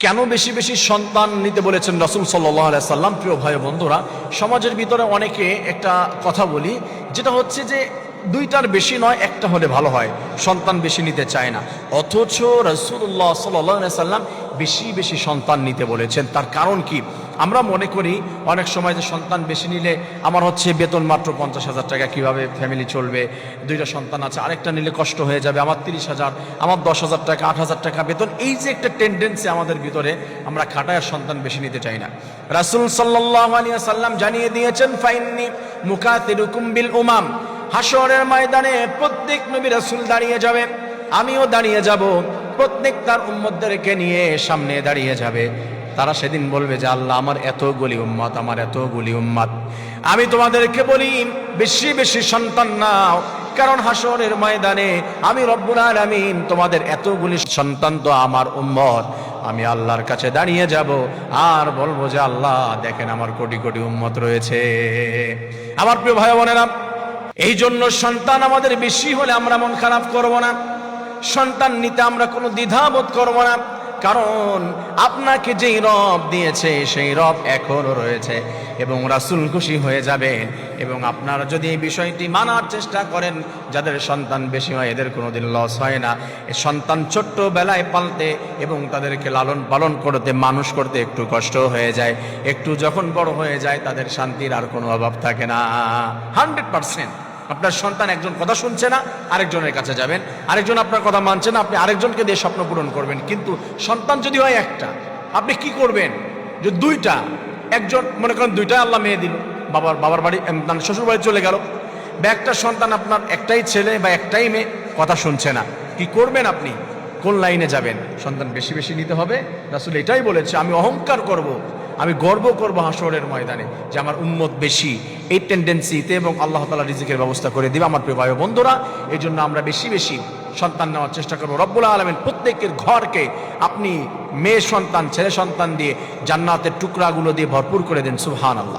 কেন বেশি বেশি সন্তান নিতে বলেছেন রাসূল সাল্লাল্লাহু আলাইহি সাল্লাম? প্রিয় ভাই বন্ধুরা, সমাজের ভিতরে অনেকে একটা কথা বলি, যেটা হচ্ছে যে দুইটার বেশি নয়, একটা হলে ভালো হয়, সন্তান বেশি নিতে চায় না। অথচ রাসূলুল্লাহ সাল্লাল্লাহু আলাইহি সাল্লাম বেশি বেশি সন্তান নিতে বলেছেন। তার কারণ কি? আমরা মনে করি অনেক সময় যে সন্তান বেশি নিলে আমার হচ্ছে বেতন মাত্র 50,000 টাকা, কিভাবে ফ্যামিলি চলবে, দুইটা সন্তান আছে, আরেকটা নিলে কষ্ট হয়ে যাবে, আমার 30,000, আমার 10,000 টাকা, 8,000 টাকা বেতন। এই যে একটা টেন্ডেন্সি আমাদের ভিতরে, আমরা খাটায় সন্তান বেশি নিতে চাই না। রাসূল সাল্লাল্লাহু আলাইহি ওয়াসাল্লাম জানিয়ে দিয়েছেন, ফাইন্নি মুকাতিরুকুম বিল উমাম, হাশরের ময়দানে প্রত্যেক নবী রাসূল দাঁড়িয়ে যাবে, আমিও দাঁড়িয়ে যাব, প্রত্যেক তার উম্মতদেরকে নিয়ে সামনে দাঁড়িয়ে যাবে। তারা সেদিন বলবে যে আল্লাহ, আমার এতগুলি উম্মত, আমার এতগুলি উম্মত, আমি তোমাদেরকে বলি বেশি বেশি সন্তান নাও, কারণ হাশরের ময়দানে আমি রব্বুল আলামিন তোমাদের এতগুলি সন্তান তো আমার উম্মত, আমি আল্লাহর কাছে দাঁড়িয়ে যাব আর বলবো যে আল্লাহ দেখেন আমার কোটি কোটি উম্মত রয়েছে। আমার প্রিয় ভাই বোনেরা, এই জন্য সন্তান আমাদের বেশি হলে আমরা মন খারাপ করব না, সন্তান নিতে আমরা কোনো দ্বিধাবোধ করব না, কারণ আপনাকে যেই রব দিয়েছে সেই রব এখনো রয়েছে এবং রাসূল খুশি হয়ে যাবেন। এবং আপনারা যদি এই বিষয়টি মানার চেষ্টা করেন, যাদের সন্তান বেশি হয় এদের কোনোদিন লস হয় না। এই সন্তান ছোট্ট বেলায় পালতে এবং তাদেরকে লালন পালন করতে, মানুষ করতে একটু কষ্ট হয়ে যায়, একটু যখন বড় হয়ে যায় তাদের শান্তির আর কোনো অভাব থাকে না। 100% আপনার সন্তান একজন কথা শুনছে না, আরেকজনের কাছে যাবেন, আরেকজন আপনার কথা মানছে না, আপনি আরেকজনকে দিয়ে স্বপ্ন পূরণ করবেন। কিন্তু সন্তান যদি হয় একটা, আপনি কি করবেন? যে দুইটা, একজন মনে করেন দুইটা আল্লাহ মেয়ে দিল, বাবার বাড়ি শ্বশুর বাড়ি চলে গেল, বা একটা সন্তান আপনার একটাই ছেলে বা একটাই মেয়ে, কথা শুনছে না, কি করবেন আপনি? কোন লাইনে যাবেন? সন্তান বেশি বেশি নিতে হবে। রাসূল এটাই বলেছে, আমি অহংকার করব, আমি গর্ব করব হাশরের ময়দানে যে আমার উম্মত বেশি। এই টেন্ডেন্সিতে এবং আল্লাহ তাআলা রিজিকের ব্যবস্থা করে দিবে। আমার প্রিয় ভাই বন্ধুরা, এই জন্য আমরা বেশি বেশি সন্তান নেওয়ার চেষ্টা করবো। রব্বুল আলামিন প্রত্যেকের ঘরকে আপনি মেয়ে সন্তান, ছেলে সন্তান দিয়ে জান্নাতের টুকরাগুলো দিয়ে ভরপুর করে দেন। সুবহানাল্লাহ।